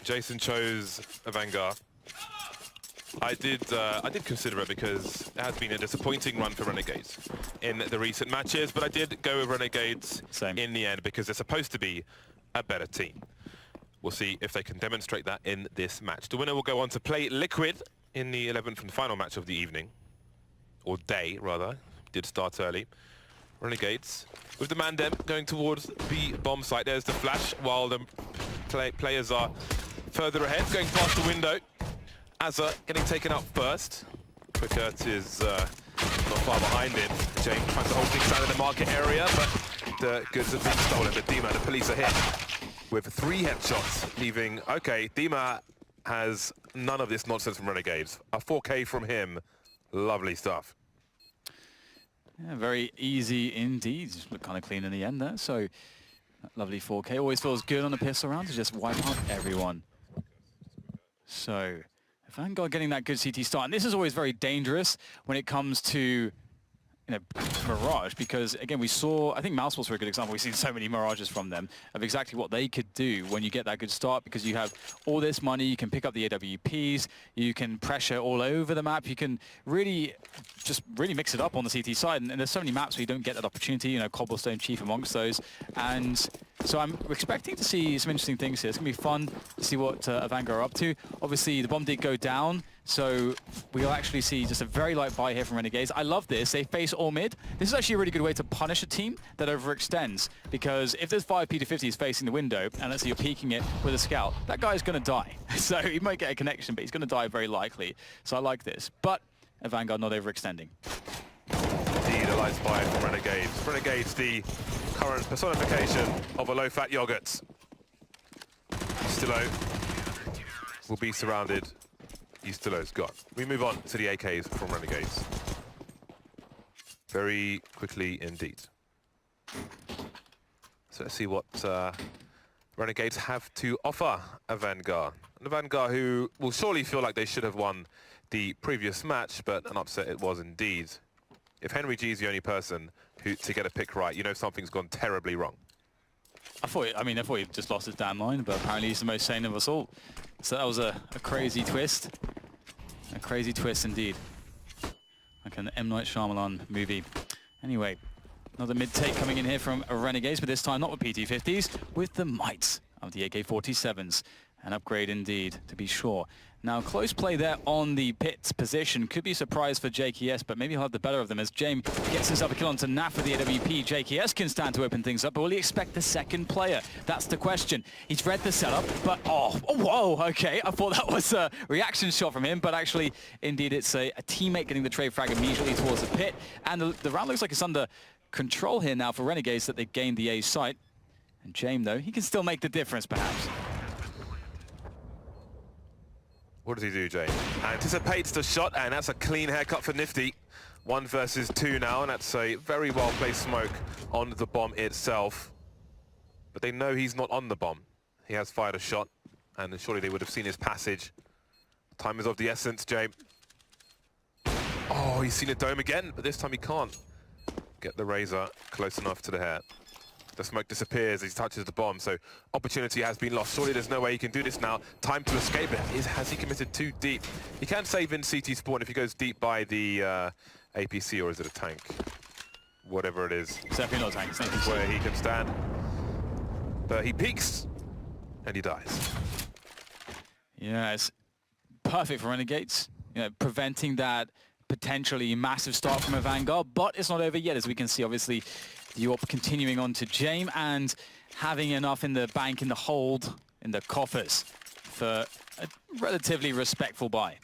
Jason chose Avangar. I did consider it because it has been a disappointing run for Renegades in the recent matches, but I did go with Renegades in the end because they're supposed to be a better team. We'll see if they can demonstrate that in this match. The winner will go on to play Liquid in the 11th and final match of the evening, or day rather. Did start early. Renegades with the Mandem going towards the bomb site. There's the flash while the players are further ahead, going past the window. Azza getting taken out first. Quickert is not far behind him. James trying to hold things down in the market area, but the goods have been stolen. But Dima, the police are hit with 3 headshots, leaving... Okay, Dima has none of this nonsense from Renegades. A 4K from him. Lovely stuff. Yeah, very easy indeed. Just looked kind of clean in the end there. So, lovely 4K. Always feels good on a pistol round to just wipe out everyone. So... Avangar getting that good CT start, and this is always very dangerous when it comes to Mirage, because again we saw, I think Mousesports were a good example, we've seen so many Mirages from them of exactly what they could do when you get that good start, because you have all this money, you can pick up the AWPs, you can pressure all over the map, you can really mix it up on the CT side, and there's so many maps where you don't get that opportunity, Cobblestone chief amongst those, and so I'm expecting to see some interesting things here. It's going to be fun to see what Avangar are up to. Obviously, the bomb did go down, so we'll actually see just a very light buy here from Renegades. I love this. They face all mid. This is actually a really good way to punish a team that overextends, because if there's 5 P250s facing the window, and let's say you're peeking it with a scout, that guy's going to die. So he might get a connection, but he's going to die very likely. So I like this. But Avangar not overextending. Indeed, a light spy from Renegades. Renegades, the current personification of a low-fat yogurt. Stillo will be surrounded. Stillo's gone. We move on to the AKs from Renegades. Very quickly indeed. So let's see what Renegades have to offer Avangar. An Avangar who will surely feel like they should have won the previous match, but an upset it was indeed. If Henry G is the only person to get a pick right, you know something's gone terribly wrong. I thought he just lost his damn mind, but apparently he's the most sane of us all. So that was a crazy twist. A crazy twist indeed. Like an M. Night Shyamalan movie. Anyway, another mid-take coming in here from Renegades, but this time not with PT-50s, with the might of the AK-47s. An upgrade indeed, to be sure. Now, close play there on the pit's position. Could be a surprise for JKS, but maybe he'll have the better of them as James gets himself a kill onto Naf with the AWP. JKS can stand to open things up, but will he expect the second player? That's the question. He's read the setup, but whoa, okay. I thought that was a reaction shot from him, but actually, indeed, it's a teammate getting the trade frag immediately towards the pit. And the round looks like it's under control here now for Renegades, that they've gained the A site. And James, though, he can still make the difference, perhaps. What does he do, Jay? Anticipates the shot, and that's a clean haircut for Nifty. 1 versus 2 now, and that's a very well-placed smoke on the bomb itself. But they know he's not on the bomb. He has fired a shot, and surely they would have seen his passage. Time is of the essence, Jay. Oh, he's seen a dome again, but this time he can't get the razor close enough to the hair. The smoke disappears as he touches the bomb, so opportunity has been lost. Surely there's no way he can do this now. Time to escape it. Has he committed too deep? He can save in CT spawn if he goes deep by the APC, or is it a tank? Whatever it is. It's definitely not a tank. It's an APC. Where he can stand. But he peeks, and he dies. Yeah, it's perfect for Renegades. Preventing that potentially massive start from Avangar, but it's not over yet, as we can see, obviously. Yorp continuing on to James and having enough in the bank, in the hold, in the coffers for a relatively respectful buy.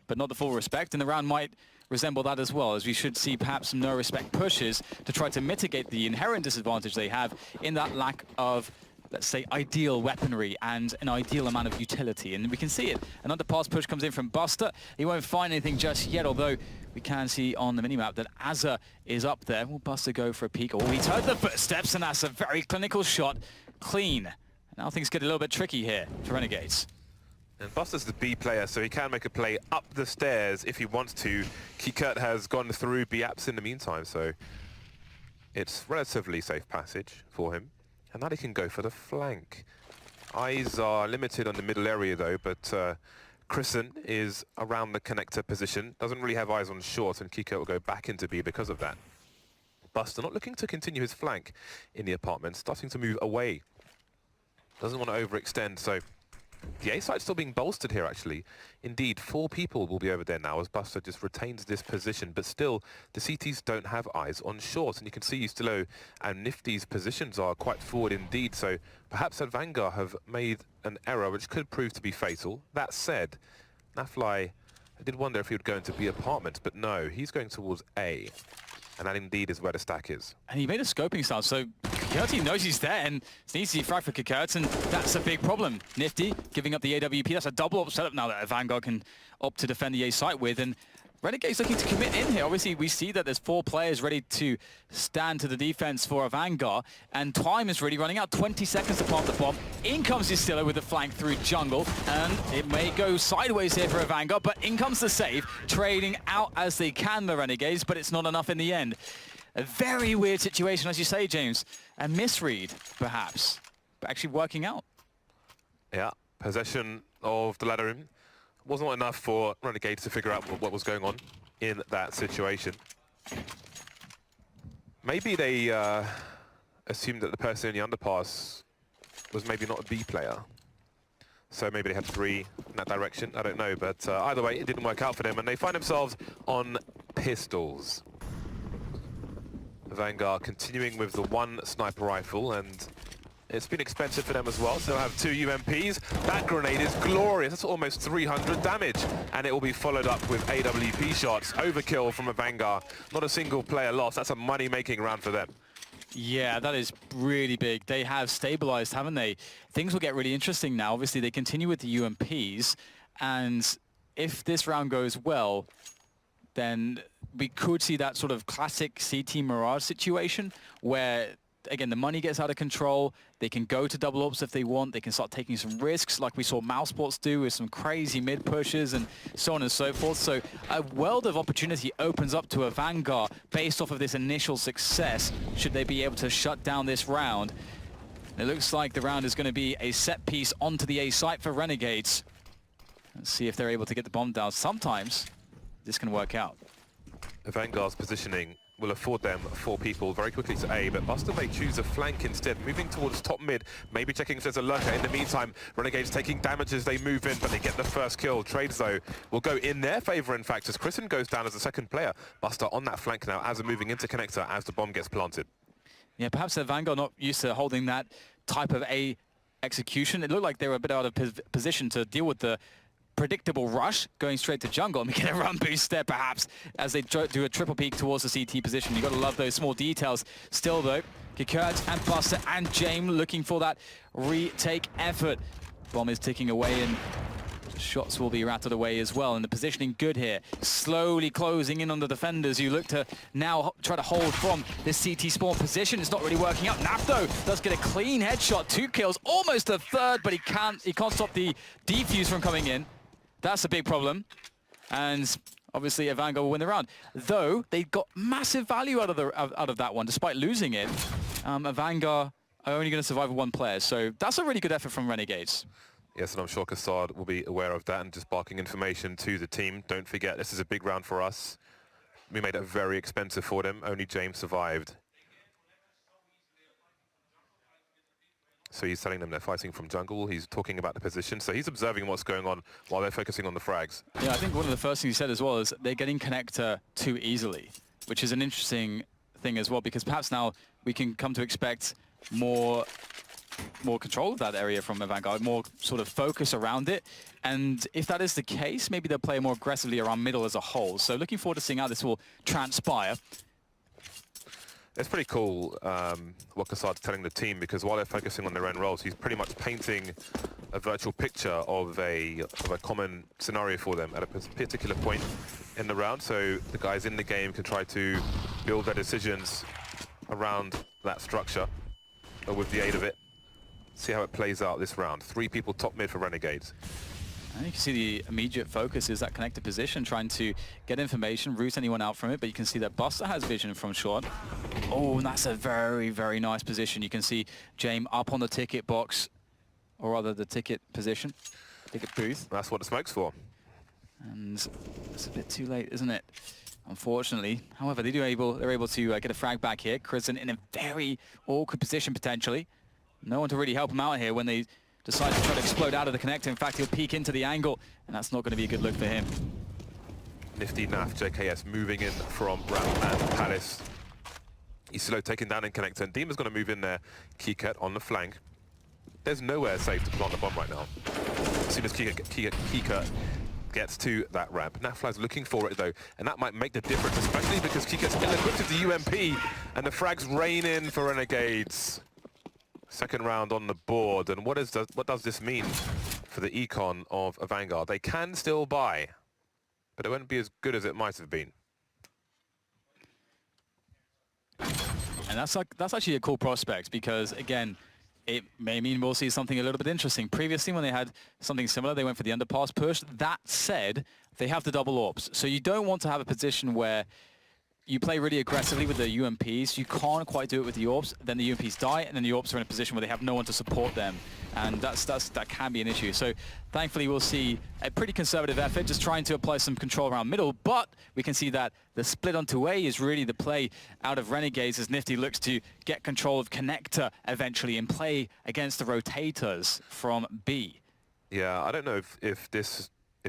But not the full respect, and the round might resemble that as well, as we should see perhaps some no-respect pushes to try to mitigate the inherent disadvantage they have in that lack of, let's say, ideal weaponry and an ideal amount of utility. And we can see it. An underpass push comes in from Buster. He won't find anything just yet, although we can see on the minimap that Azza is up there. Will Buster go for a peek? Oh, he's heard the footsteps, and that's a very clinical shot. Clean. Now things get a little bit tricky here for Renegades. And Buster's the B player, so he can make a play up the stairs if he wants to. Kikert has gone through B-apps in the meantime, so it's relatively safe passage for him. And now he can go for the flank. Eyes are limited on the middle area though, but Chrisen is around the connector position. Doesn't really have eyes on short, and Kiko will go back into B because of that. Buster not looking to continue his flank in the apartment, starting to move away. Doesn't want to overextend, so the A site's still being bolstered here, actually. Indeed, 4 people will be over there now as Buster just retains this position, but still, the CTs don't have eyes on short, and you can see Stilo and Nifty's positions are quite forward indeed, so perhaps Avangar have made an error which could prove to be fatal. That said, Nafly, I did wonder if he would go into B apartments, but no, he's going towards A. And that indeed is where the stack is. And he made a scoping start, so Kikert knows he's there, and it's an easy frag for Kikert, and that's a big problem. Nifty giving up the AWP, that's a double up setup now that Avangar can opt to defend the A site with, and Renegades looking to commit in here. Obviously, we see that there's 4 players ready to stand to the defense for Avangar, and time is really running out. 20 seconds to plant the bomb. In comes Distiller with the flank through jungle, and it may go sideways here for Avangar, but in comes the save, trading out as they can, the Renegades, but it's not enough in the end. A very weird situation, as you say, James. A misread, perhaps, but actually working out. Yeah, possession of the ladder room. Wasn't enough for Renegades to figure out what was going on in that situation. Maybe they assumed that the person in the underpass was maybe not a B player. So maybe they had 3 in that direction, I don't know. But either way, it didn't work out for them, and they find themselves on pistols. Avangar continuing with the 1 sniper rifle, and it's been expensive for them as well, so they'll have 2 UMPs. That grenade is glorious. That's almost 300 damage. And it will be followed up with AWP shots. Overkill from Avangar. Not a single player lost. That's a money-making round for them. Yeah, that is really big. They have stabilized, haven't they? Things will get really interesting now. Obviously, they continue with the UMPs. And if this round goes well, then we could see that sort of classic CT Mirage situation where, again, the money gets out of control. They can go to double ups if they want. They can start taking some risks like we saw Mousesports do with some crazy mid pushes and so on and so forth. So a world of opportunity opens up to Avangar based off of this initial success should they be able to shut down this round. It looks like the round is going to be a set piece onto the A site for Renegades. Let's see if they're able to get the bomb down. Sometimes this can work out. Avangar's positioning will afford them 4 people very quickly to A, but Buster may choose a flank instead, moving towards top mid, maybe checking if there's a lurker. In the meantime, Renegades taking damage as they move in, but they get the first kill. Trades, though, will go in their favor, in fact, as Chrisen goes down as the 2nd player. Buster on that flank now as they're moving into connector as the bomb gets planted. Yeah, perhaps Avangar not used to holding that type of A execution. It looked like they were a bit out of position to deal with the predictable rush going straight to jungle, and we get a run boost there perhaps as they do a triple peek towards the CT position. You got to love those small details. Still though, Kikert and Buster and James looking for that retake effort. Bomb is ticking away and shots will be rattled away as well, and the positioning good here. Slowly closing in on the defenders. You look to now try to hold from this CT spawn position. It's not really working out. Naf though does get a clean headshot, 2 kills, almost a 3rd, but he can't stop the defuse from coming in. That's a big problem, and obviously Avangar will win the round. Though they got massive value out of that one, despite losing it. Avangar are only going to survive with 1 player, so that's a really good effort from Renegades. Yes, and I'm sure Kassad will be aware of that and just barking information to the team. Don't forget, this is a big round for us. We made it very expensive for them. Only James survived. So he's telling them they're fighting from jungle. He's talking about the position. So he's observing what's going on while they're focusing on the frags. Yeah, I think one of the first things he said as well is they're getting connector too easily, which is an interesting thing as well, because perhaps now we can come to expect more control of that area from Avangar, more sort of focus around it. And if that is the case, maybe they'll play more aggressively around middle as a whole. So looking forward to seeing how this will transpire. It's pretty cool what Kassad's telling the team, because while they're focusing on their own roles, he's pretty much painting a virtual picture of a common scenario for them at a particular point in the round. So the guys in the game can try to build their decisions around that structure, or with the aid of it. See how it plays out this round. 3 people top mid for Renegades. And you can see the immediate focus is that connected position, trying to get information, root anyone out from it, but you can see that Buster has vision from short. Oh, and that's a very, very nice position. You can see James up on the ticket box, or rather the ticket position, ticket booth. That's what the smoke's for. And it's a bit too late, isn't it? Unfortunately. However, they're able to get a frag back here. Kristen in a very awkward position potentially. No one to really help him out here when they decide to try to explode out of the connector. In fact, he'll peek into the angle, and that's not going to be a good look for him. Nifty Naf, JKS moving in from Ram and Palace. He's slow taking down in connector, and Dima's going to move in there. Keycut on the flank. There's nowhere safe to plant the bomb right now. As soon as Keycut gets to that ramp. Nafly's looking for it though, and that might make the difference, especially because Keycut's ill-equipped with the UMP, and the frags rain in for Renegades. Second round on the board, and what does this mean for the econ of Avangar? They can still buy, but it won't be as good as it might have been. And that's actually a cool prospect because, again, it may mean we'll see something a little bit interesting. Previously, when they had something similar, they went for the underpass push. That said, they have the double orbs. So you don't want to have a position where you play really aggressively with the UMPs. You can't quite do it with the orbs. Then the UMPs die, and then the orbs are in a position where they have no one to support them. And that can be an issue. So thankfully, we'll see a pretty conservative effort, just trying to apply some control around middle. But we can see that the split onto A is really the play out of Renegades as Nifty looks to get control of connector eventually and play against the rotators from B. Yeah, I don't know if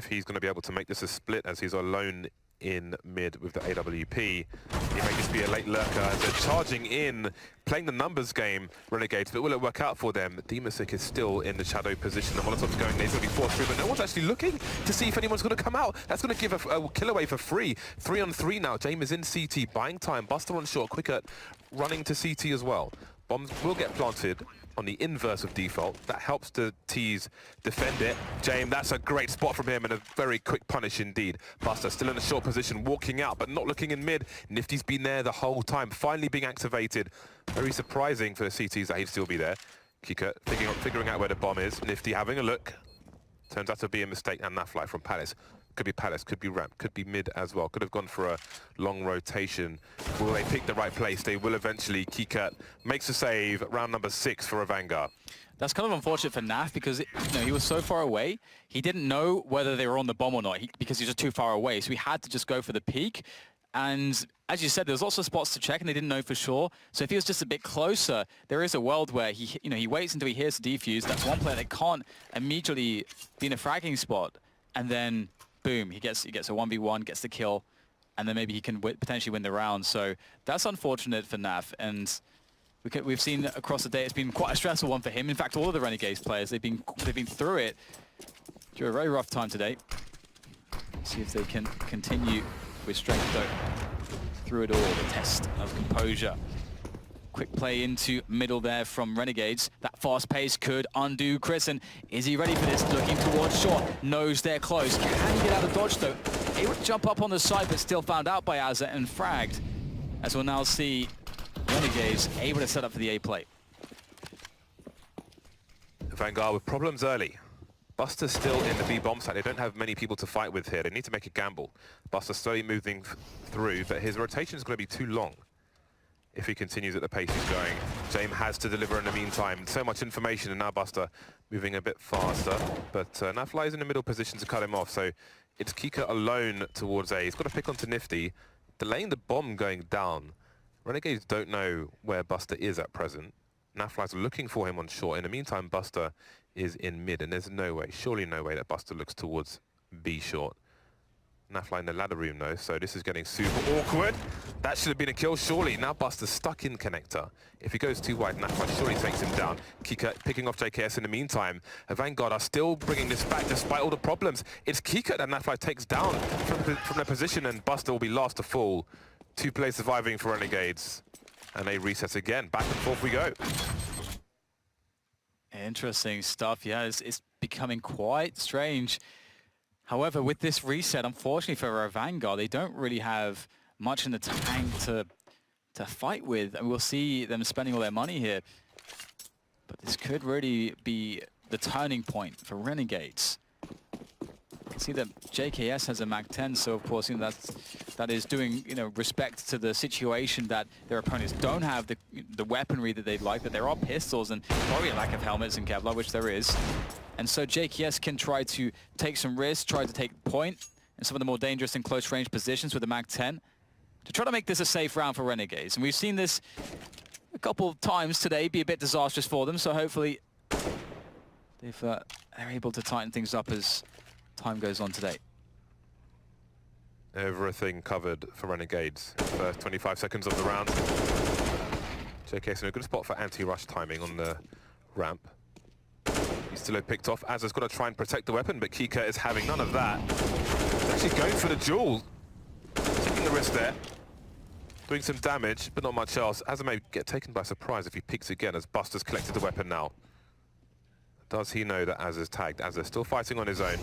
he's going to be able to make this a split as he's alone in mid with the AWP. He may just be a late lurker as they're charging in, playing the numbers game, Renegades, but will it work out for them? Demasik is still in the shadow position. The Molotov's going, he's going to be forced through, but no one's actually looking to see if anyone's going to come out. That's going to give a kill away for free. 3 on 3 now. James is in CT, buying time. Buster on short, Quicker running to CT as well. Bombs will get planted on the inverse of default. That helps the T's defend it. James, that's a great spot from him and a very quick punish indeed. Buster still in a short position, walking out, but not looking in mid. Nifty's been there the whole time, finally being activated. Very surprising for the CTs that he'd still be there. Kika figuring out where the bomb is. Nifty having a look. Turns out to be a mistake, and that fly from Palace. Could be Palace, could be ramp, could be mid as well. Could have gone for a long rotation. Will they pick the right place? They will eventually. Keycut makes a save, round number 6 for Avangar. That's kind of unfortunate for Naf because he was so far away. He didn't know whether they were on the bomb or not because he was just too far away. So he had to just go for the peak. And as you said, there's also spots to check and they didn't know for sure. So if he was just a bit closer, there is a world where he waits until he hears the defuse. That's one player that can't immediately be in a fragging spot. And then boom, he gets a 1v1, gets the kill, and then maybe he can potentially win the round. So that's unfortunate for Naf, and we've seen across the day it's been quite a stressful one for him. In fact, all of the Renegades players, they've been through it through a very rough time today. Let's see if they can continue with strength though through it all. The test of composure. Quick play into middle there from Renegades. That fast pace could undo Chris. And is he ready for this? Looking towards short. Knows they're close. Can he get out of dodge though? Able to jump up on the side, but still found out by Azza and fragged. As we'll now see Renegades able to set up for the A play. Vanguard with problems early. Buster's still in the B bomb site. They don't have many people to fight with here. They need to make a gamble. Buster's slowly moving through, but his rotation is going to be too long if he continues at the pace he's going. James has to deliver in the meantime. So much information, and now Buster moving a bit faster. But Nafly is in the middle position to cut him off, so it's Kika alone towards A. He's got to pick onto Nifty, delaying the bomb going down. Renegades don't know where Buster is at present. Nafly's looking for him on short. In the meantime, Buster is in mid, and there's no way, surely no way, that Buster looks towards B short. Nafly in the ladder room though, so this is getting super awkward. That should have been a kill, surely. Now Buster's stuck in connector. If he goes too wide, Nafly surely takes him down. Kika picking off JKS in the meantime. Vanguard are still bringing this back despite all the problems. It's Kika that Nafly takes down from their position, and Buster will be last to fall. 2 players surviving for Renegades. And they reset again. Back and forth we go. Interesting stuff, yeah. It's becoming quite strange. However, with this reset, unfortunately for Avangar, they don't really have much in the tank to fight with, and we'll see them spending all their money here. But this could really be the turning point for Renegades. See that JKS has a MAC-10, so of course, you know, that is doing, you know, respect to the situation that their opponents don't have the weaponry that they'd like, that there are pistols and probably a lack of helmets in Kevlar, which there is. And so JKS can try to take some risks, try to take point in some of the more dangerous and close range positions with the MAC-10 to try to make this a safe round for Renegades. And we've seen this a couple of times today be a bit disastrous for them, so hopefully they're able to tighten things up as time goes on today. Everything covered for Renegades. First 25 seconds of the round. JKS in a good spot for anti-rush timing on the ramp. He's still picked off. Azza's got to try and protect the weapon, but Kika is having none of that. He's actually going for the duel. Taking the risk there. Doing some damage, but not much else. Azza may get taken by surprise if he peeks again as Buster's collected the weapon now. Does he know that Azza's tagged? Azza still fighting on his own.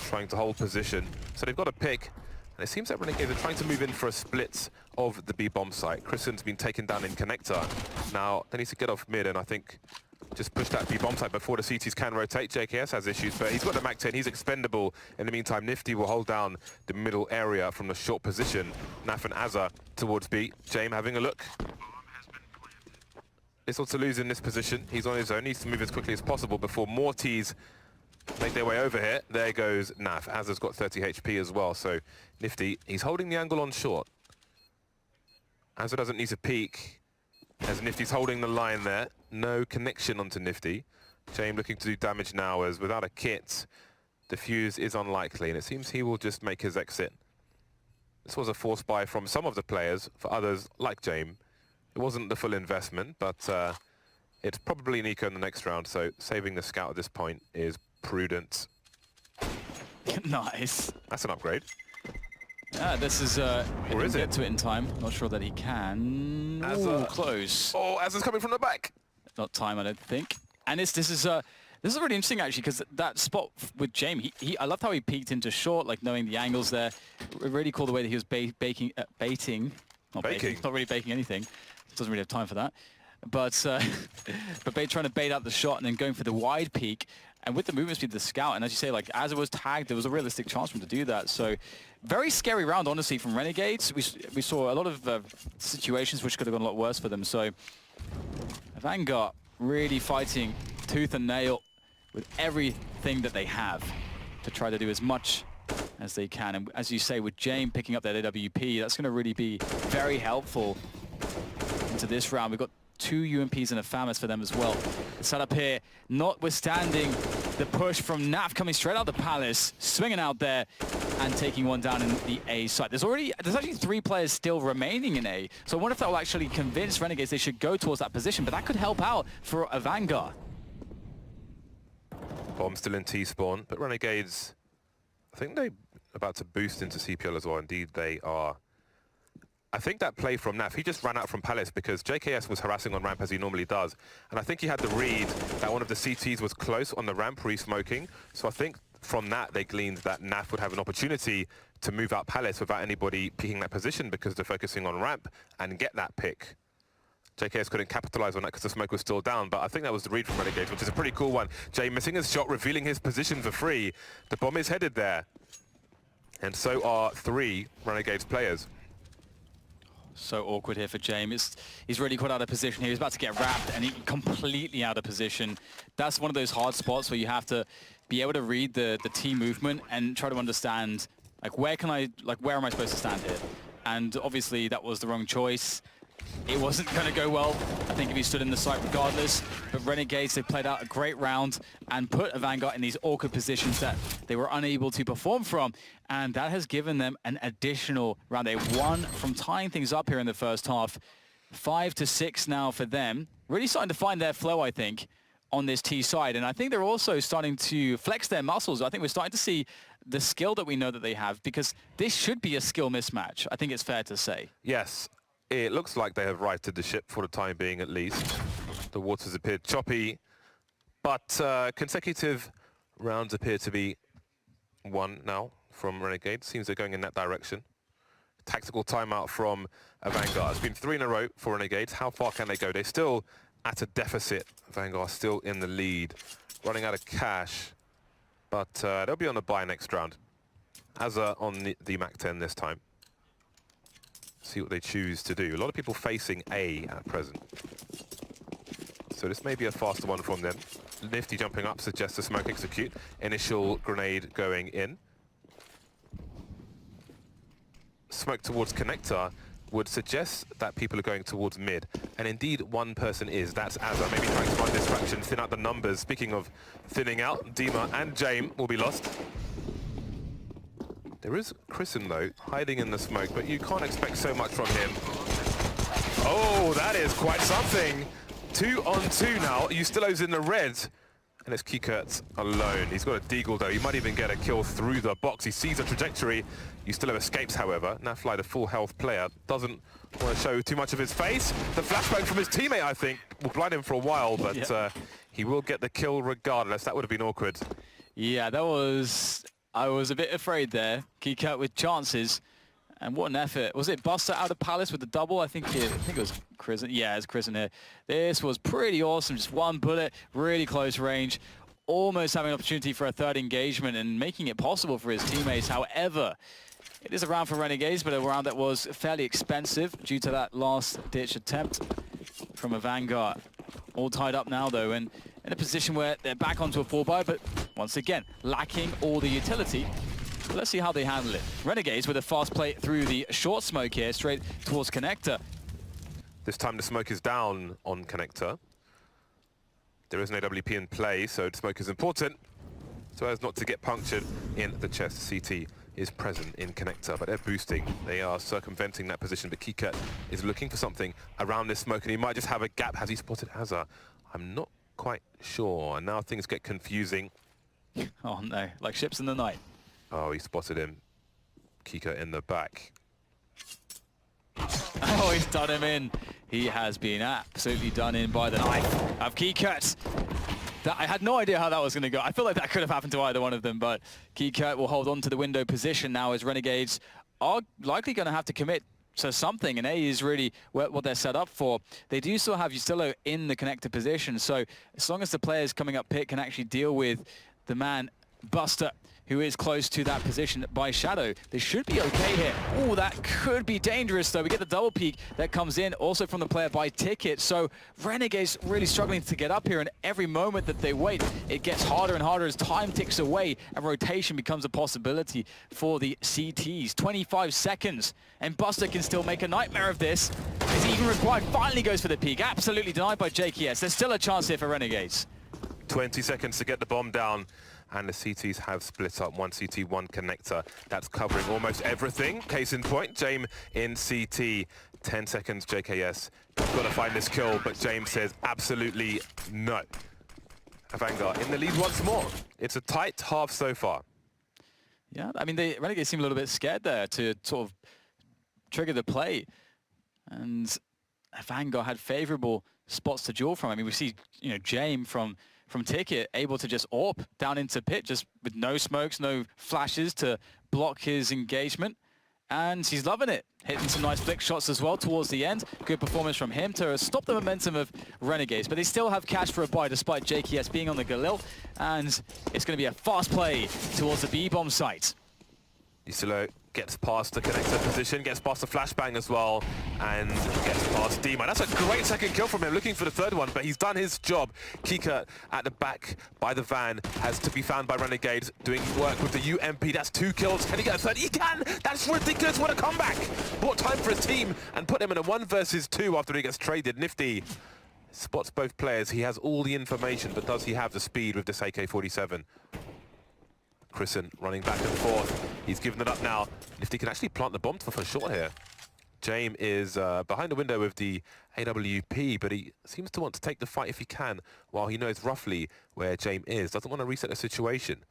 Trying to hold position. So they've got a pick. And it seems that Renegades are trying to move in for a split of the B-bomb site. Christen's been taken down in connector. Now, they need to get off mid and I think just push that B-bomb site before the CTs can rotate. JKS has issues, but he's got the MAC-10. He's expendable. In the meantime, Nifty will hold down the middle area from the short position. Naf and Azza towards B. James having a look. Little to lose in this position. He's on his own. Needs to move as quickly as possible before more Ts make their way over here. There goes Naf. Azza's got 30 HP as well, so Nifty, he's holding the angle on short. Azza doesn't need to peek, as Nifty's holding the line there. No connection onto Nifty. James looking to do damage now, as without a kit, the fuse is unlikely, and it seems he will just make his exit. This was a force buy from some of the players. For others, like James, it wasn't the full investment, but it's probably Nico in the next round, so saving the scout at this point is prudent. Nice. That's an upgrade. Yeah, this is... Or is it? Get to it in time. Not sure that he can. Ooh, close. Oh, Azza's coming from the back. Not time, I don't think. And this is really interesting, actually, because that spot with James, I loved how he peeked into short, like knowing the angles there. Really cool the way that he was baiting. Not really baking anything. Doesn't really have time for that. But trying to bait out the shot and then going for the wide peek. And with the movement speed of the scout, and as you say, like as it was tagged, there was a realistic chance for him to do that. So very scary round, honestly, from Renegades. We saw a lot of situations which could have gone a lot worse for them. So Avangar really fighting tooth and nail with everything that they have to try to do as much as they can. And as you say, with James picking up that AWP, that's going to really be very helpful into this round. We've got 2 UMPs and a FAMAS for them as well. The setup here, notwithstanding the push from Naf coming straight out the Palace, swinging out there and taking one down in the A site. There's actually 3 players still remaining in A, so I wonder if that will actually convince Renegades they should go towards that position, but that could help out for Avangar. Bomb still in T-spawn, but Renegades, I think they're about to boost into CPL as well. Indeed, they are. I think that play from Naf, he just ran out from Palace because JKS was harassing on ramp as he normally does. And I think he had the read that one of the CTs was close on the ramp, re-smoking. So I think from that, they gleaned that Naf would have an opportunity to move out Palace without anybody picking that position because they're focusing on ramp and get that pick. JKS couldn't capitalize on that because the smoke was still down, but I think that was the read from Renegades, which is a pretty cool one. Jay missing his shot, revealing his position for free. The bomb is headed there. And so are 3 Renegades players. So awkward here for James. He's really caught out of position here. He's about to get wrapped and he completely out of position. That's one of those hard spots where you have to be able to read the team movement and try to understand, like, where am I supposed to stand here? And obviously that was the wrong choice. It wasn't going to go well, I think, if he stood in the site regardless. But Renegades, they played out a great round and put Avangar in these awkward positions that they were unable to perform from. And that has given them an additional round. They won from tying things up here in the first half. 5-6 now for them. Really starting to find their flow, I think, on this T side. And I think they're also starting to flex their muscles. I think we're starting to see the skill that we know that they have, because this should be a skill mismatch. I think it's fair to say. Yes. It looks like they have righted the ship for the time being, at least. The waters appear choppy, but consecutive rounds appear to be won now from Renegades. Seems they're going in that direction. Tactical timeout from Avangar. It's been 3 in a row for Renegades. How far can they go? They're still at a deficit. Avangar still in the lead. Running out of cash. but they'll be on a bye next round. Hazza on the MAC-10 this time. See what they choose to do. A lot of people facing A at present. So this may be a faster one from them. Nifty jumping up suggests a smoke execute. Initial grenade going in. Smoke towards connector would suggest that people are going towards mid. And indeed, one person is. That's Azza. Maybe trying to find distraction, thin out the numbers. Speaking of thinning out, Dima and James will be lost. There is Chrisen, though, hiding in the smoke, but you can't expect so much from him. Oh, that is quite something. 2 on 2 now. Yustilo's in the red. And it's Kikert alone. He's got a deagle, though. He might even get a kill through the box. He sees a trajectory. Yustilo escapes, however. Nafly, the full health player, doesn't want to show too much of his face. The flashbang from his teammate, I think, will blind him for a while, but he will get the kill regardless. That would have been awkward. Yeah, that was... I was a bit afraid there. Kikert with chances. And what an effort. Was it Buster out of Palace with the double? I think it was Chrisen. Yeah, it's Chrisen here. This was pretty awesome. Just one bullet, really close range. Almost having an opportunity for a third engagement and making it possible for his teammates. However, it is a round for Renegades, but a round that was fairly expensive due to that last-ditch attempt from Avangar. All tied up now, though, and in a position where they're back onto a 4-buy, but once again, lacking all the utility. Let's see how they handle it. Renegades with a fast play through the short smoke here, straight towards connector. This time the smoke is down on connector. There is an AWP in play, so the smoke is important, so as not to get punctured in the chest. CT is present in connector, but they're boosting. They are circumventing that position, but Kikert is looking for something around this smoke, and he might just have a gap. Has he spotted Hazza? I'm not quite sure, and now things get confusing. Oh no, like ships in the night. Oh, he spotted him. Kikert in the back. Oh, he's done him in. He has been absolutely done in by the knife of Kikert. I had no idea how that was going to go. I feel like that could have happened to either one of them, but Kikert will hold on to the window position now as Renegades are likely going to have to commit to something, and A is really what they're set up for. They do still have Yustilo in the connector position, so as long as the players coming up pit can actually deal with the man Buster, who is close to that position by Shadow, they should be okay here. Oh, that could be dangerous, though. We get the double peek that comes in, also from the player by Ticket. So Renegades really struggling to get up here, and every moment that they wait, it gets harder and harder as time ticks away, and rotation becomes a possibility for the CTs. 25 seconds, and Buster can still make a nightmare of this. Is he even required? Finally goes for the peek. Absolutely denied by JKS. There's still a chance here for Renegades. 20 seconds to get the bomb down. And the CTs have split up. 1 CT, 1 connector. That's covering almost everything. Case in point, James in CT. 10 seconds, JKS. Got to find this kill, but James says absolutely no. Avangar in the lead once more. It's a tight half so far. Yeah, I mean, the Renegades seem a little bit scared there to sort of trigger the play. And Avangar had favorable spots to duel from. I mean, we see, you know, James from Ticket able to just AWP down into pit, just with no smokes, no flashes to block his engagement. And he's loving it. Hitting some nice flick shots as well towards the end. Good performance from him to stop the momentum of Renegades. But they still have cash for a buy despite JKS being on the Galil. And it's going to be a fast play towards the B-bomb site. Yustilo gets past the connector position, gets past the flashbang as well, and gets past Dima. That's a great second kill from him, looking for the third one, but he's done his job. Kikert at the back by the van has to be found by Renegades, doing work with the UMP. That's 2 kills. Can he get a third? He can! That's ridiculous. What a comeback! Bought time for his team and put him in a 1 versus 2 after he gets traded. Nifty spots both players. He has all the information, but does he have the speed with this AK-47? Chrisen running back and forth. He's given it up now. Nifty can actually plant the bomb for sure here. James is behind the window with the AWP, but he seems to want to take the fight if he can, while he knows roughly where James is. Doesn't want to reset the situation.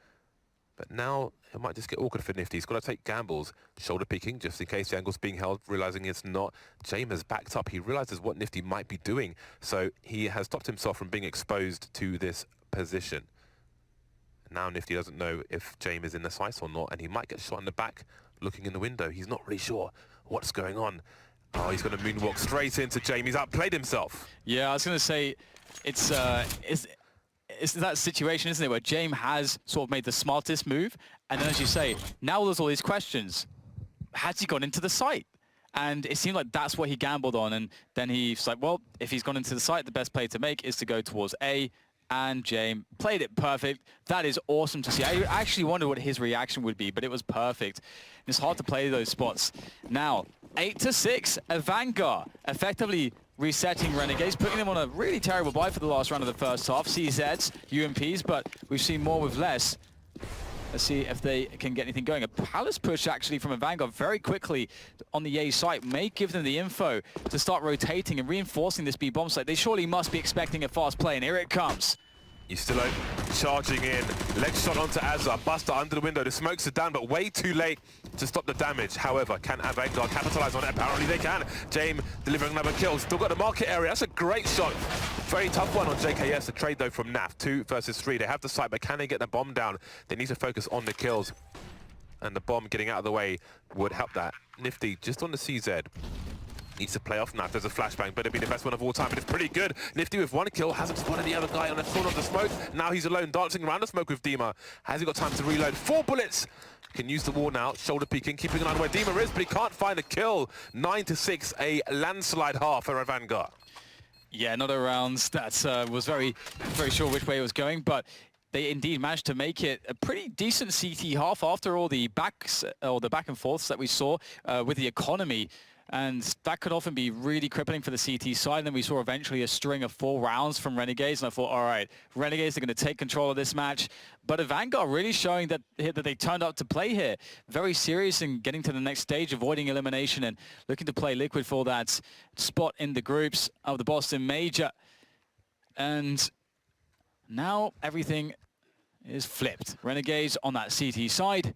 But now it might just get awkward for Nifty. He's got to take gambles. Shoulder peeking, just in case the angle's being held, realizing it's not. James has backed up. He realizes what Nifty might be doing, so he has stopped himself from being exposed to this position. Now Nifty doesn't know if James is in the sights or not, and he might get shot in the back looking in the window. He's not really sure what's going on. Oh, he's going to moonwalk straight into James. He's outplayed himself. Yeah, I was going to say, it's it's that situation, isn't it, where James has sort of made the smartest move, and then, as you say, now there's all these questions. Has he gone into the site? And it seemed like that's what he gambled on, and then he's like, well, if he's gone into the site, the best play to make is to go towards A, and James played it perfect. That is awesome to see. I actually wondered what his reaction would be, but it was perfect. It's hard to play those spots. Now, 8-6, Avangar effectively resetting Renegades, putting them on a really terrible bye for the last round of the first half. CZs, UMPs, but we've seen more with less. Let's see if they can get anything going. A palace push, actually, from Avangar very quickly on the A site may give them the info to start rotating and reinforcing this B bomb site. They surely must be expecting a fast play, and here it comes. Ystelow charging in, leg shot onto Azza, Buster under the window, the smokes are down, but way too late to stop the damage. However, can Avangar capitalize on it? Apparently they can. James delivering another kill, still got the market area, that's a great shot. Very tough one on JKS, the trade though from NAF, 2 versus 3. They have the site, but can they get the bomb down? They need to focus on the kills, and the bomb getting out of the way would help that. Nifty just on the CZ. Needs to play off now. There's a flashbang, better be the best one of all time, but it's pretty good. Nifty with 1 kill, hasn't spotted the other guy on the corner of the smoke. Now he's alone, dancing around the smoke with Dima. Has he got time to reload? 4 bullets! Can use the wall now, shoulder peeking, keeping an eye on where Dima is, but he can't find a kill. 9-6, a landslide half for Avangar. Yeah, another round that was very sure which way it was going, but they indeed managed to make it a pretty decent CT half after all the backs or the back and forths that we saw with the economy. And that could often be really crippling for the CT side. And then we saw eventually a string of 4 rounds from Renegades. And I thought, all right, Renegades are going to take control of this match. But Avangar really showing that they turned up to play here. Very serious in getting to the next stage, avoiding elimination and looking to play Liquid for that spot in the groups of the Boston Major. And now everything is flipped. Renegades on that CT side.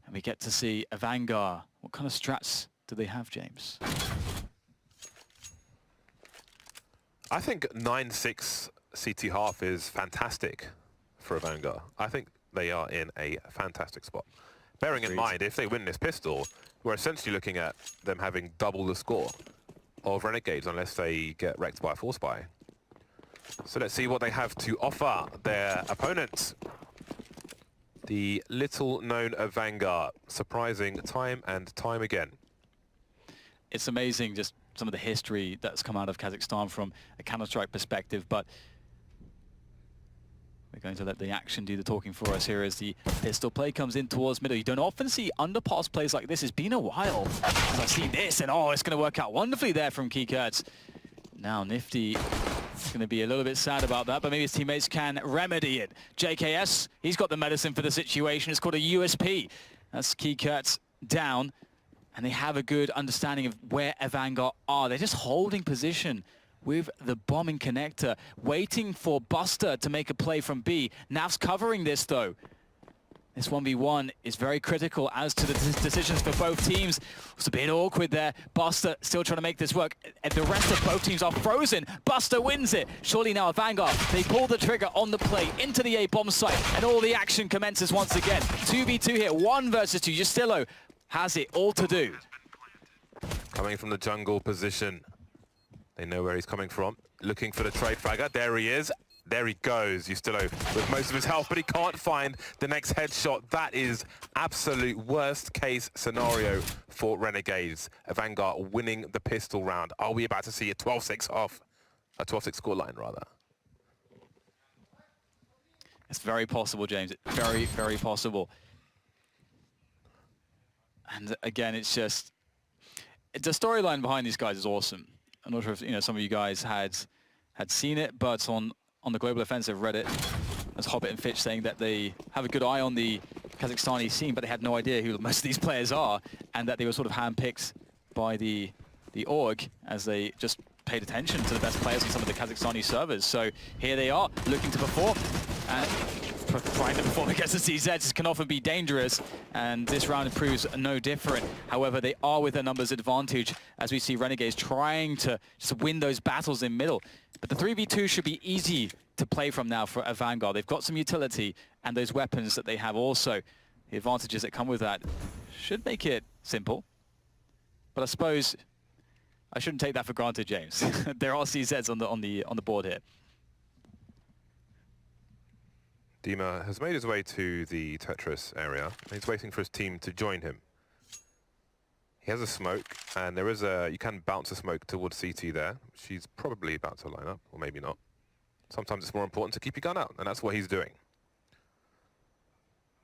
And we get to see Avangar. What kind of strats do they have, James? I think 9-6 CT half is fantastic for Avangar. I think they are in a fantastic spot. Bearing in mind, if they win this pistol, we're essentially looking at them having double the score of Renegades unless they get wrecked by a force buy. So let's see what they have to offer their opponents. The little-known Avangar, surprising time and time again. It's amazing just some of the history that's come out of Kazakhstan from a Counter-Strike perspective, but we're going to let the action do the talking for us here as the pistol play comes in towards middle. You don't often see underpass plays like this. It's been a while since I've seen this, and oh, it's going to work out wonderfully there from Keykurtz. Now Nifty is going to be a little bit sad about that, but maybe his teammates can remedy it. JKS, he's got the medicine for the situation. It's called a USP. That's Keykurtz down. And they have a good understanding of where Avangar are. They're just holding position with the bombing connector, waiting for Buster to make a play from B. Nav's covering this, though. This 1v1 is very critical as to the decisions for both teams. It's a bit awkward there. Buster still trying to make this work. And the rest of both teams are frozen. Buster wins it. Surely now Avangar, they pull the trigger on the play into the A bomb site, and all the action commences once again. 2v2 here, 1 versus 2. Ystelow has it all to do. Coming from the jungle position. They know where he's coming from. Looking for the trade fragger. There he is. There he goes. Ystelow with most of his health, but he can't find the next headshot. That is absolute worst case scenario for Renegades. Avangar winning the pistol round. Are we about to see a 12-6 off? A 12-6 scoreline, rather. It's very possible, James. It's very, very possible. And again, it's just, the storyline behind these guys is awesome. I'm not sure if some of you guys had seen it, but on the Global Offensive Reddit, there's Hobbit and Fitch saying that they have a good eye on the Kazakhstani scene, but they had no idea who most of these players are, and that they were sort of handpicked by the org as they just paid attention to the best players on some of the Kazakhstani servers. So here they are, looking to perform. And trying to perform against the CZs can often be dangerous, and this round proves no different. However, they are with a numbers advantage as we see Renegades trying to just win those battles in middle. But the 3v2 should be easy to play from now for Avangar. They've got some utility, and those weapons that they have also, the advantages that come with that, should make it simple. But I suppose I shouldn't take that for granted, James. There are CZs on the board here. Dima has made his way to the Tetris area. He's waiting for his team to join him. He has a smoke, and there is a... You can bounce a smoke towards CT there. She's probably about to line up, or maybe not. Sometimes it's more important to keep your gun out, and that's what he's doing.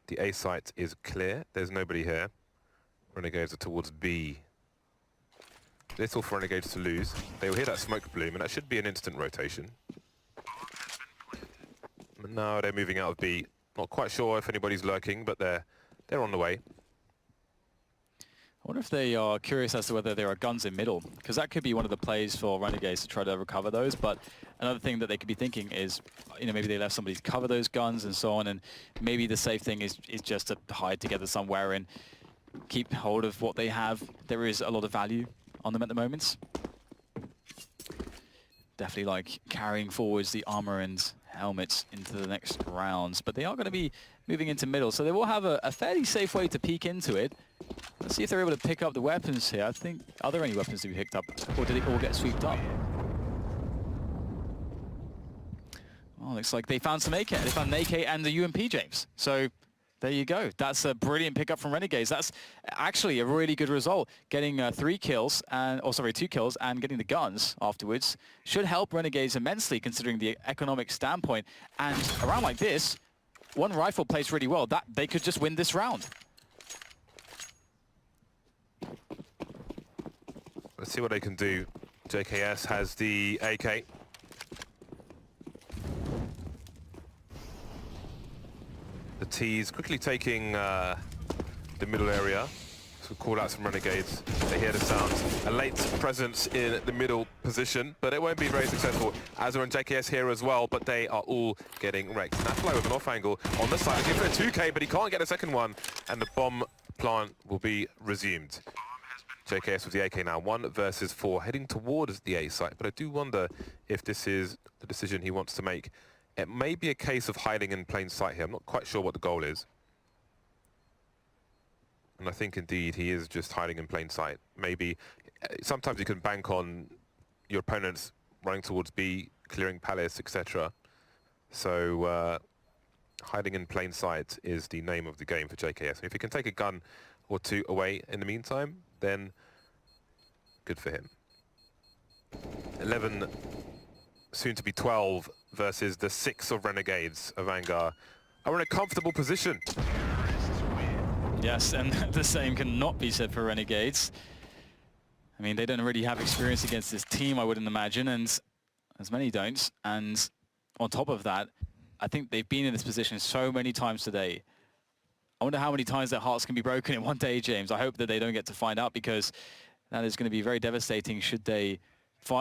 The A site is clear. There's nobody here. Renegades are towards B. Little for Renegades to lose. They will hear that smoke bloom, and that should be an instant rotation. No, they're moving out of B. Not quite sure if anybody's lurking, but they're on the way. I wonder if they are curious as to whether there are guns in middle, because that could be one of the plays for Renegades to try to recover those. But another thing that they could be thinking is, you know, maybe they left somebody to cover those guns and so on, and maybe the safe thing is just to hide together somewhere and keep hold of what they have. There is a lot of value on them at the moment. Definitely like carrying forwards the armor and helmets into the next rounds, but they are going to be moving into middle, so they will have a fairly safe way to peek into it. Let's see if they're able to pick up the weapons here. I think, are there any weapons to be picked up, or did it all get swept up? Oh, looks like they found some AK. They found an AK and the UMP, James. So there you go. That's a brilliant pickup from Renegades. That's actually a really good result. Getting 2 kills and getting the guns afterwards should help Renegades immensely, considering the economic standpoint. And a round like this, one rifle plays really well. That they could just win this round. Let's see what they can do. JKS has the AK. The T's quickly taking the middle area. Some call-outs from Renegades. They hear the sounds. A late presence in the middle position, but it won't be very successful. Azure and JKS here as well, but they are all getting wrecked. Nafly with an off angle on the side, looking for a 2K, but he can't get a second one, and the bomb plant will be resumed. JKS with the AK now, 1 versus 4, heading towards the A site, but I do wonder if this is the decision he wants to make. It may be a case of hiding in plain sight here. I'm not quite sure what the goal is. And I think indeed he is just hiding in plain sight. Maybe sometimes you can bank on your opponents running towards B, clearing Palace, etc. So hiding in plain sight is the name of the game for JKS. And if he can take a gun or 2 away in the meantime, then good for him. 11, soon to be 12 versus the 6 of Renegades. Avangar are in a comfortable position. Yes, and the same cannot be said for Renegades. I mean, they don't really have experience against this team, I wouldn't imagine, and as many don't. And on top of that, I think they've been in this position so many times today. I wonder how many times their hearts can be broken in one day, James. I hope that they don't get to find out, because that is going to be very devastating should they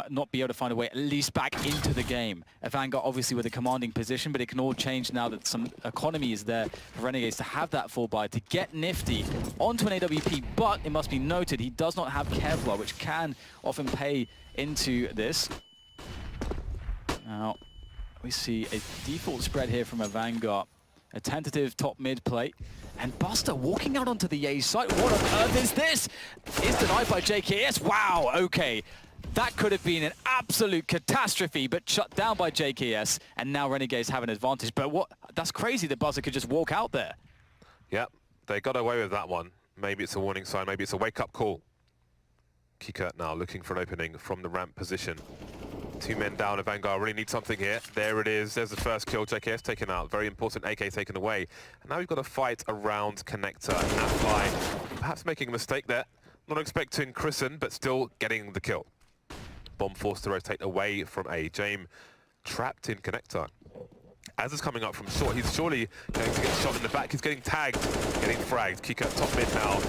not be able to find a way at least back into the game. Avangar obviously with a commanding position, but it can all change now that some economy is there for Renegades to have that full buy to get nifty onto an AWP. But it must be noted, he does not have Kevlar, which can often pay into this. Now, we see a default spread here from Avangar. A tentative top mid play. And Buster walking out onto the A site. What on earth is this? Is denied by JKS. Wow, okay. That could have been an absolute catastrophe, but shut down by JKS. And now Renegades have an advantage. But what? That's crazy that Buster could just walk out there. Yep, they got away with that one. Maybe it's a warning sign, maybe it's a wake-up call. Kikert now looking for an opening from the ramp position. 2 men down, Avangar really need something here. There it is, there's the first kill, JKS taken out. Very important AK taken away. And now we've got a fight around Connector and Nafly. Perhaps making a mistake there. Not expecting Chrisen, but still getting the kill. Bomb forced to rotate away from A. James trapped in Connector. As is coming up from short, he's surely going to get shot in the back. He's getting tagged, getting fragged. Kikert top mid now.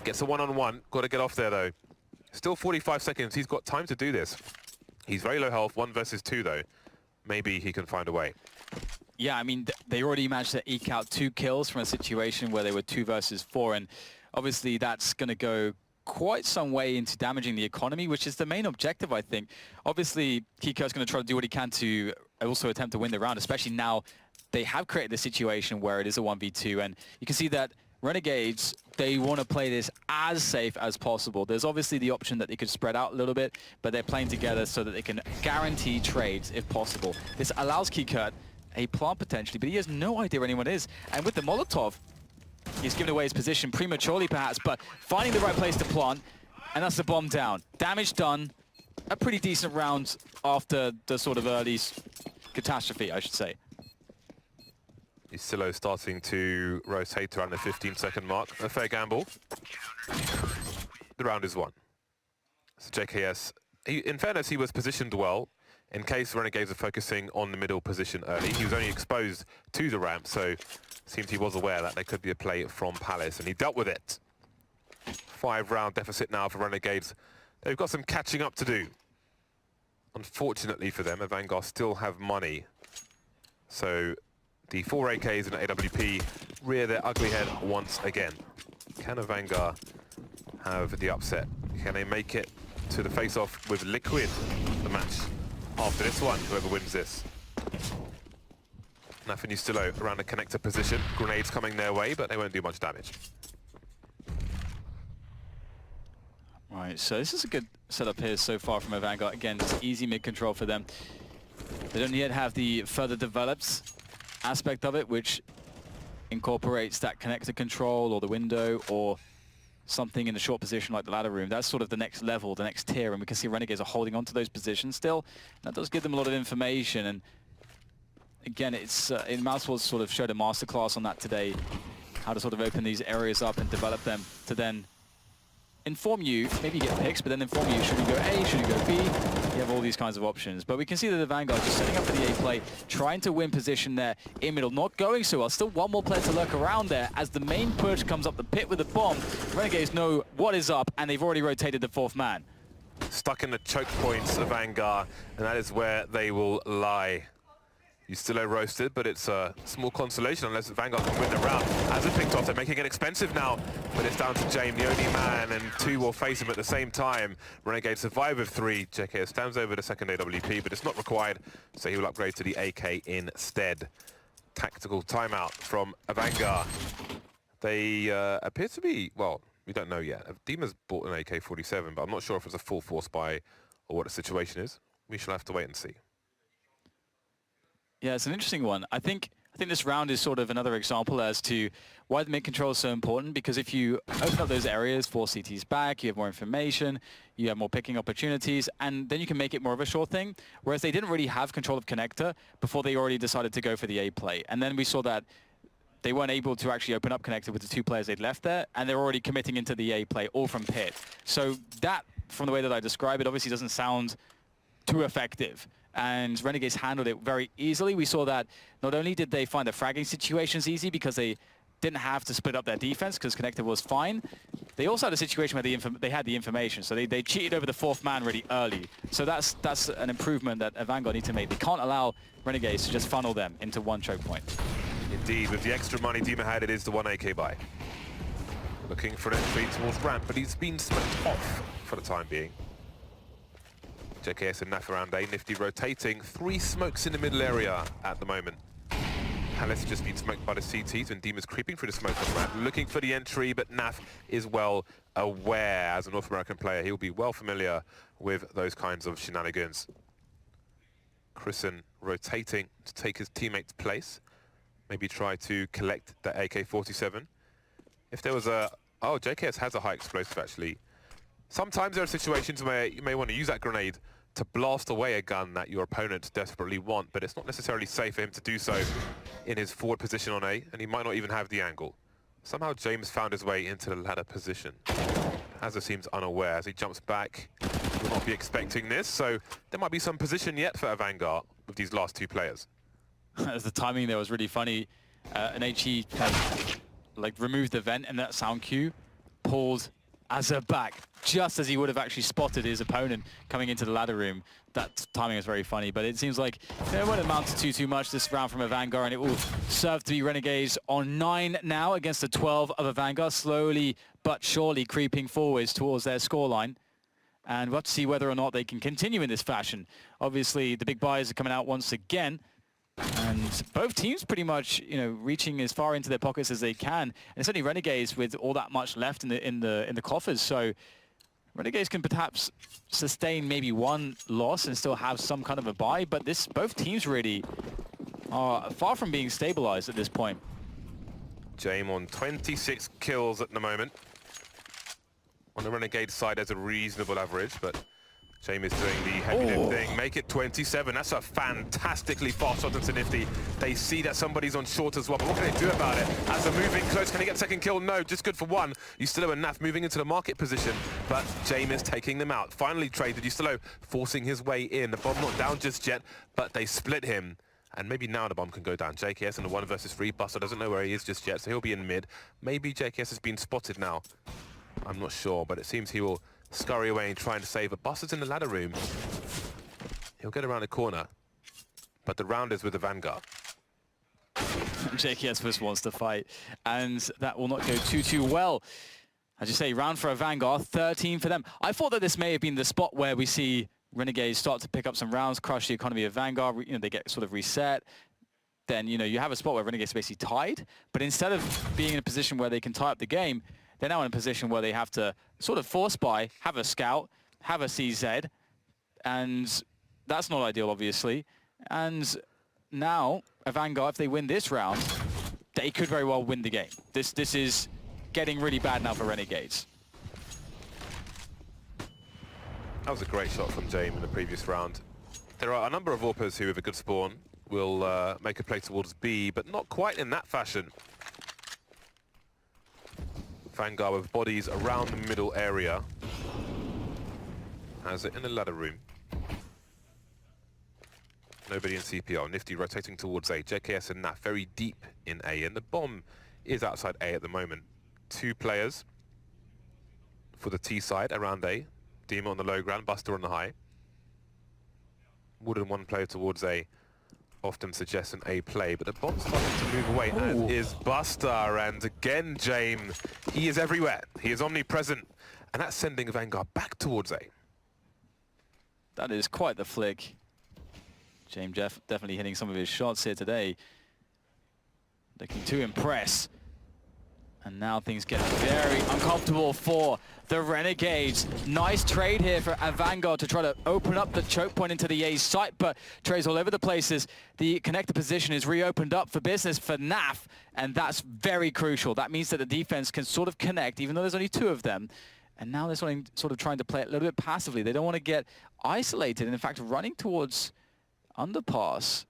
Gets a one-on-one. Got to get off there though. Still 45 seconds. He's got time to do this. He's very low health, 1 versus 2 though. Maybe he can find a way. Yeah, I mean, they already managed to eke out 2 kills from a situation where they were 2 versus 4, and obviously that's going to go quite some way into damaging the economy, which is the main objective, I think. Obviously, Kikert's going to try to do what he can to also attempt to win the round, especially now they have created a situation where it is a 1v2, and you can see that Renegades, they want to play this as safe as possible. There's obviously the option that they could spread out a little bit, but they're playing together so that they can guarantee trades if possible. This allows Kikert a plant potentially, but he has no idea where anyone is. And with the Molotov, he's given away his position prematurely perhaps, but finding the right place to plant, and that's the bomb down. Damage done. A pretty decent round after the sort of early catastrophe, I should say. Isilo starting to rotate around the 15-second mark. A fair gamble. The round is won. So JKS, in fairness, he was positioned well. In case Renegades are focusing on the middle position early, he was only exposed to the ramp, so it seems he was aware that there could be a play from Palace, and he dealt with it. 5-round deficit now for Renegades. They've got some catching up to do. Unfortunately for them, Avangar still have money. So the 4 AKs and AWP rear their ugly head once again. Can Avangar have the upset? Can they make it to the face-off with Liquid, the match after this one, whoever wins this? Nothing still around the connector position. Grenades coming their way, but they won't do much damage. Right, so this is a good setup here so far from Avangar. Again, it's easy mid-control for them. They don't yet have the further developed aspect of it, which incorporates that connector control or the window or something in the short position like the ladder room. That's sort of the next level, the next tier, and we can see Renegades are holding on to those positions still. That does give them a lot of information, and again, it's Mousewall sort of showed a masterclass on that today, how to sort of open these areas up and develop them to then inform you, maybe you get picks, but then inform you, should you go A, should you go B? You have all these kinds of options. But we can see that the Vanguard just setting up for the A play, trying to win position there in middle, not going so well. Still one more player to lurk around there as the main push comes up the pit with a bomb. Renegades know what is up, and they've already rotated the 4th man. Stuck in the choke points of Avangar, and that is where they will lie. Ustillo roasted, but it's a small consolation unless Vanguard can win the round. As a picked off, they're making it expensive now, but it's down to James, the only man, and 2 will face him at the same time. Renegade survive with 3. JK stands over the second AWP, but it's not required, so he will upgrade to the AK instead. Tactical timeout from Avangar. They appear to be, well, we don't know yet. Dima's bought an AK-47, but I'm not sure if it's a full force buy or what the situation is. We shall have to wait and see. Yeah, it's an interesting one. I think this round is sort of another example as to why the mid-control is so important, because if you open up those areas, 4 CTs back, you have more information, you have more picking opportunities, and then you can make it more of a sure thing, whereas they didn't really have control of connector before they already decided to go for the A play. And then we saw that they weren't able to actually open up connector with the 2 players they'd left there, and they're already committing into the A play, all from pit. So that, from the way that I describe it, obviously doesn't sound too effective. And Renegades handled it very easily. We saw that not only did they find the fragging situations easy because they didn't have to split up their defense because connector was fine, they also had a situation where they had the information. So they cheated over the 4th man really early. So that's an improvement that Avangar need to make. They can't allow Renegades to just funnel them into one choke point. Indeed, with the extra money Dima had, it is the 1 AK buy. Looking for an entry towards ramp, but he's been smoked off for the time being. JKS and Naf around A, Nifty rotating. 3 smokes in the middle area at the moment. Palace just been smoked by the CTs, and Dima's creeping through the smoke on the ramp, looking for the entry, but Naf is well aware. As a North American player, he'll be well familiar with those kinds of shenanigans. Chrisen rotating to take his teammate's place. Maybe try to collect the AK-47. If there was a... Oh, JKS has a high explosive, actually. Sometimes there are situations where you may want to use that grenade to blast away a gun that your opponent desperately want, but it's not necessarily safe for him to do so in his forward position on A, and he might not even have the angle. Somehow James found his way into the ladder position. Hazza seems unaware as he jumps back. Will not be expecting this, so there might be some position yet for Avangar with these last 2 players. The timing there was really funny. An HE kind of, removed the vent and that sound cue, pulled Azza back just as he would have actually spotted his opponent coming into the ladder room. That timing is very funny, but it seems like it won't amount to too much this round from Avangar, and it will serve to be Renegades on 9 now against the 12 of Avangar, slowly but surely creeping forwards towards their scoreline. And we'll have to see whether or not they can continue in this fashion. Obviously, the big buyers are coming out once again. And both teams pretty much, reaching as far into their pockets as they can. And certainly Renegades with all that much left in the coffers. So Renegades can perhaps sustain maybe 1 loss and still have some kind of a buy. But both teams really are far from being stabilized at this point. James on 26 kills at the moment. On the Renegade side, there's a reasonable average, but James is doing the heavy lifting. Make it 27. That's a fantastically fast shot into Nifty. They see that somebody's on short as well, but what can they do about it? As they're moving close, can he get the second kill? No, just good for one. Yustilo and Naf moving into the market position, but James is taking them out. Finally traded, Yustilo forcing his way in. The bomb not down just yet, but they split him. And maybe now the bomb can go down. JKS in the 1 versus 3. Buster doesn't know where he is just yet, so he'll be in mid. Maybe JKS has been spotted now. I'm not sure, but it seems he will scurry away and trying to save. But Buster's in the ladder room. He'll get around the corner. But the round is with the Avangar. JKS first wants to fight, and that will not go too well. As you say, round for Avangar, 13 for them. I thought that this may have been the spot where we see Renegades start to pick up some rounds, crush the economy of Vanguard, you know, they get sort of reset. Then, you know, you have a spot where Renegades basically tied, but instead of being in a position where they can tie up the game, they're now in a position where they have to sort of force buy, have a scout, have a CZ, and that's not ideal, obviously. And now, Avangar, if they win this round, they could very well win the game. This is getting really bad now for Renegades. That was a great shot from James in the previous round. There are a number of AWPers who, with a good spawn, will make a play towards B, but not quite in that fashion. Avangar with bodies around the middle area. Has it in the ladder room. Nobody in CPR. Nifty rotating towards A. JKS and Nat very deep in A, and the bomb is outside A at the moment. 2 players for the T side around A. Dima on the low ground, Buster on the high. More than 1 player towards A often suggests an A play, but the bomb's starting to move away, and is Buster. And again, James, he is everywhere. He is omnipresent, and that's sending Avangar back towards A. That is quite the flick. James definitely hitting some of his shots here today. Looking to impress. And now things get very uncomfortable for the Renegades. Nice trade here for Avangar to try to open up the choke point into the A site, but trades all over the places. The connector position is reopened up for business for NAF, and that's very crucial. That means that the defense can sort of connect, even though there's only 2 of them. And now they're sort of trying to play it a little bit passively. They don't want to get isolated. And in fact, running towards Underpass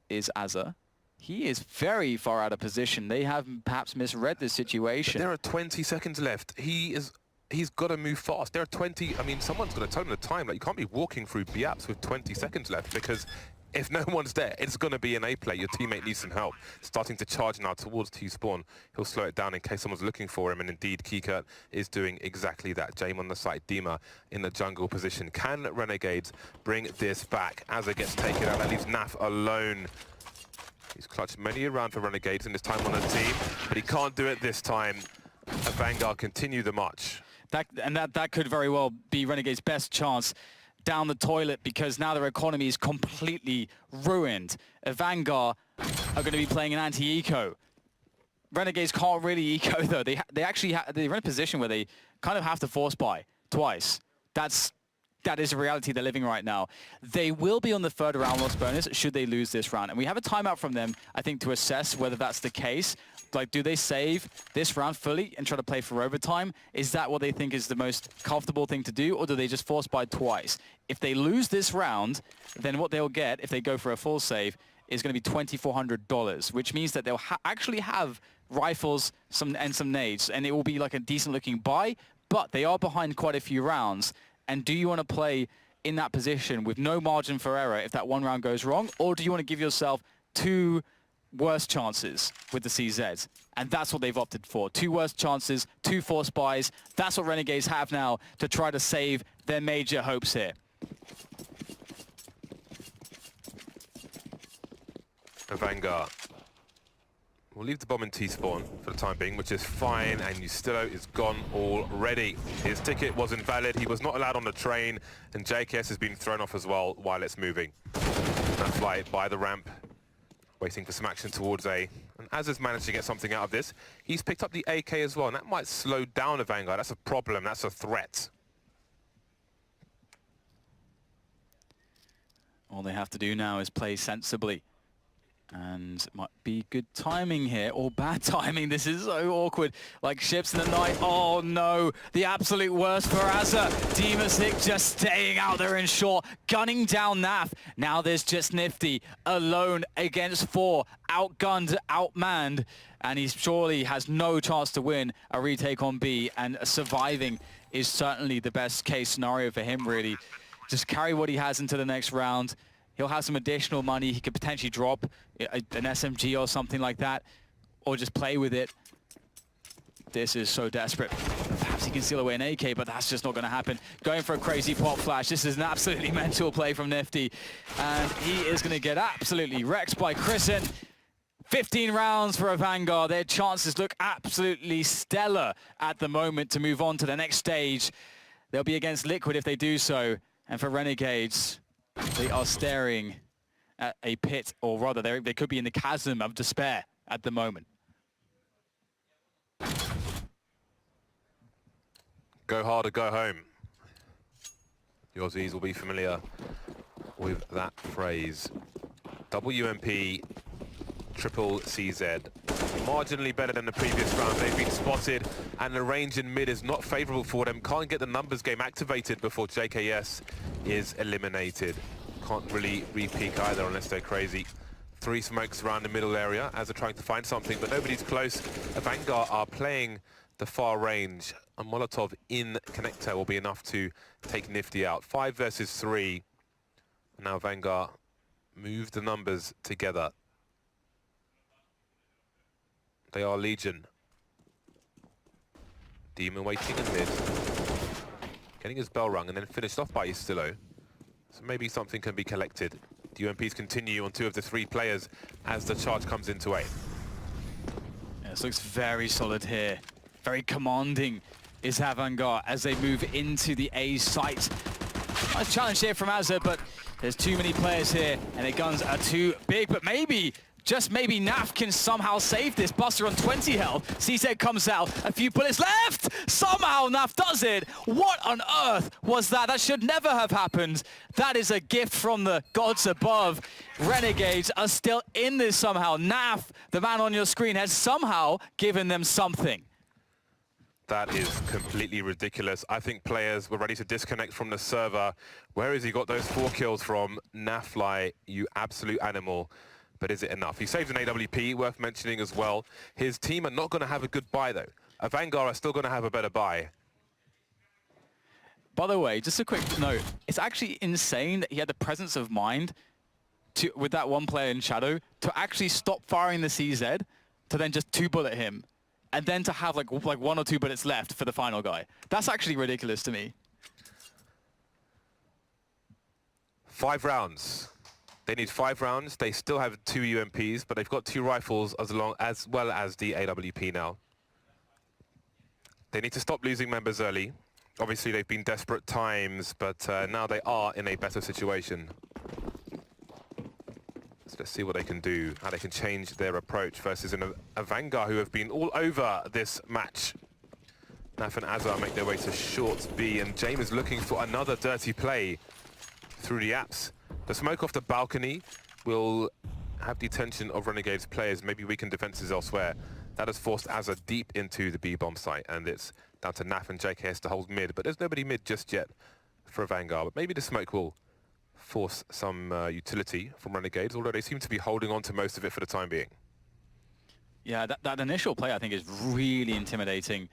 is Azza. He is very far out of position. They have perhaps misread the situation. But there are 20 seconds left. He's got to move fast. There are 20, I mean, someone's got to tell him the time. Like, you can't be walking through B-apps with 20 seconds left, because if no one's there, it's going to be an A play. Your teammate needs some help. Starting to charge now towards T-spawn. He'll slow it down in case someone's looking for him, and indeed, Kikert is doing exactly that. James on the site, Dima in the jungle position. Can Renegades bring this back? Azza gets taken out. That leaves Naf alone. He's clutched many a round for Renegades in his time on the team, but he can't do it this time. Avangar continue the march. That could very well be Renegades' best chance down the toilet, because now their economy is completely ruined. Avangar are going to be playing an anti-eco. Renegades can't really eco though. They're in a position where they kind of have to force buy twice. That is a reality they're living right now. They will be on the 3rd round loss bonus should they lose this round. And we have a timeout from them, I think, to assess whether that's the case. Like, do they save this round fully and try to play for overtime? Is that what they think is the most comfortable thing to do, or do they just force buy twice? If they lose this round, then what they'll get, if they go for a full save, is going to be $2,400, which means that they'll actually have rifles and some nades, and it will be like a decent-looking buy, but they are behind quite a few rounds. And do you want to play in that position with no margin for error if that 1 round goes wrong? Or do you want to give yourself 2 worse chances with the CZs? And that's what they've opted for. 2 worse chances, 2 force buys. That's what Renegades have now to try to save their major hopes here. Avangar we'll leave the bomb in T-spawn for the time being, which is fine, and Yustilo is gone already. His ticket was invalid. He was not allowed on the train, and JKS has been thrown off as well while it's moving. That flight by the ramp, waiting for some action towards A. And Azza's managed to get something out of this. He's picked up the AK as well, and that might slow down Avangar. That's a problem. That's a threat. All they have to do now is play sensibly. And might be good timing here, or bad timing. This is so awkward. Like ships in the night. Oh no, the absolute worst for Azza. Demasic just staying out there in short, gunning down Naf. Now there's just Nifty, alone against 4, outgunned, outmanned, and he surely has no chance to win a retake on B, and surviving is certainly the best case scenario for him, really. Just carry what he has into the next round. He'll have some additional money. He could potentially drop an SMG or something like that, or just play with it. This is so desperate. Perhaps he can steal away an AK, but that's just not going to happen. Going for a crazy pop flash. This is an absolutely mental play from Nifty. And he is going to get absolutely wrecked by Chrisen. 15 rounds for Avangar. Their chances look absolutely stellar at the moment to move on to the next stage. They'll be against Liquid if they do so. And for Renegades, they are staring at a pit, or rather, they could be in the chasm of despair at the moment. Go hard or go home. The Aussies will be familiar with that phrase. WMP, triple CZ. Marginally better than the previous round. They've been spotted, and the range in mid is not favorable for them. Can't get the numbers game activated before JKS is eliminated. Can't really re-peek either unless they're crazy. 3 smokes around the middle area as they're trying to find something, but nobody's close. Avangar are playing the far range. A Molotov in connector will be enough to take Nifty out. 5 versus 3. Now Avangar move the numbers together. They are Legion. Demon waiting in mid. Getting his bell rung and then finished off by Istillo. So maybe something can be collected. The UMPs continue on 2 of the 3 players as the charge comes into A. Yeah, this looks very solid here. Very commanding is Avangar as they move into the A site. Nice challenge here from Azza, but there's too many players here and the guns are too big. But maybe, just maybe, Naf can somehow save this. Buster on 20 health. CZ comes out, a few bullets left. Somehow Naf does it. What on earth was that? That should never have happened. That is a gift from the gods above. Renegades are still in this somehow. Naf, the man on your screen, has somehow given them something. That is completely ridiculous. I think players were ready to disconnect from the server. Where has he got those 4 kills from? Nafly, you absolute animal. But is it enough? He saved an AWP, worth mentioning as well. His team are not going to have a good buy, though. Avangar are still going to have a better buy. By the way, just a quick note. It's actually insane that he had the presence of mind to, with that one player in Shadow, to actually stop firing the CZ, to then just 2-bullet him, and then to have like 1 or 2 bullets left for the final guy. That's actually ridiculous to me. 5 rounds. They need 5 rounds. They still have 2 UMPs, but they've got 2 rifles as well as the AWP now. They need to stop losing members early. Obviously, they've been desperate times, but now they are in a better situation. So let's see what they can do, how they can change their approach versus an Avangar who have been all over this match. Naf and Azar make their way to short B, and James is looking for another dirty play through the apps. The smoke off the balcony will have the attention of Renegades players, maybe weaken defenses elsewhere. That has forced Azar deep into the B-bomb site, and it's down to Naf and JKS to hold mid, but there's nobody mid just yet for Avangar. But maybe the smoke will force some utility from Renegades, although they seem to be holding on to most of it for the time being. Yeah, that initial play, I think, is really intimidating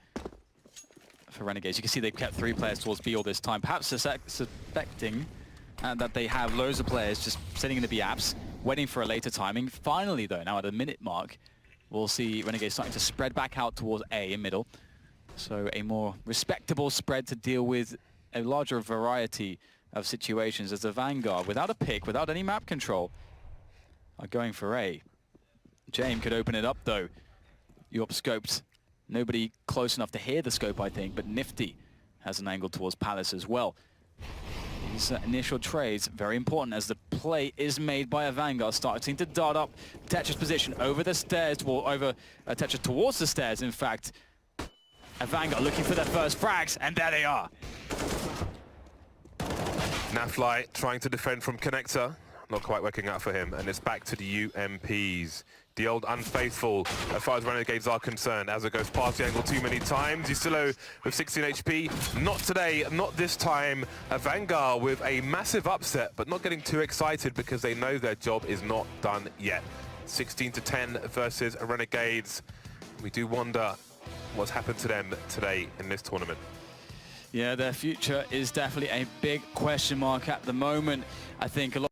for Renegades. You can see they've kept 3 players towards B all this time, perhaps suspecting that they have loads of players just sitting in the B apps, waiting for a later timing. Finally, though, now at the minute mark, we'll see Renegades starting to spread back out towards A in middle. So a more respectable spread to deal with a larger variety of situations as the Vanguard, without a pick, without any map control, are going for A. James could open it up, though. Yorp scoped. Nobody close enough to hear the scope, I think, but Nifty has an angle towards Palace as well. These initial trades, very important as the play is made by Avangar, starting to dart up Tetris position over the stairs, Tetris towards the stairs, in fact. Avangar looking for their first frags, and there they are. Nafly trying to defend from connector. not quite working out for him, and it's back to the UMPs. The old unfaithful, as far as Renegades are concerned, as it goes past the angle too many times. Yusilo with 16 HP. Not today, not this time. Avangar with a massive upset, but not getting too excited because they know their job is not done yet. 16-10 versus Renegades. We do wonder what's happened to them today in this tournament. Yeah, their future is definitely a big question mark at the moment. I think a lot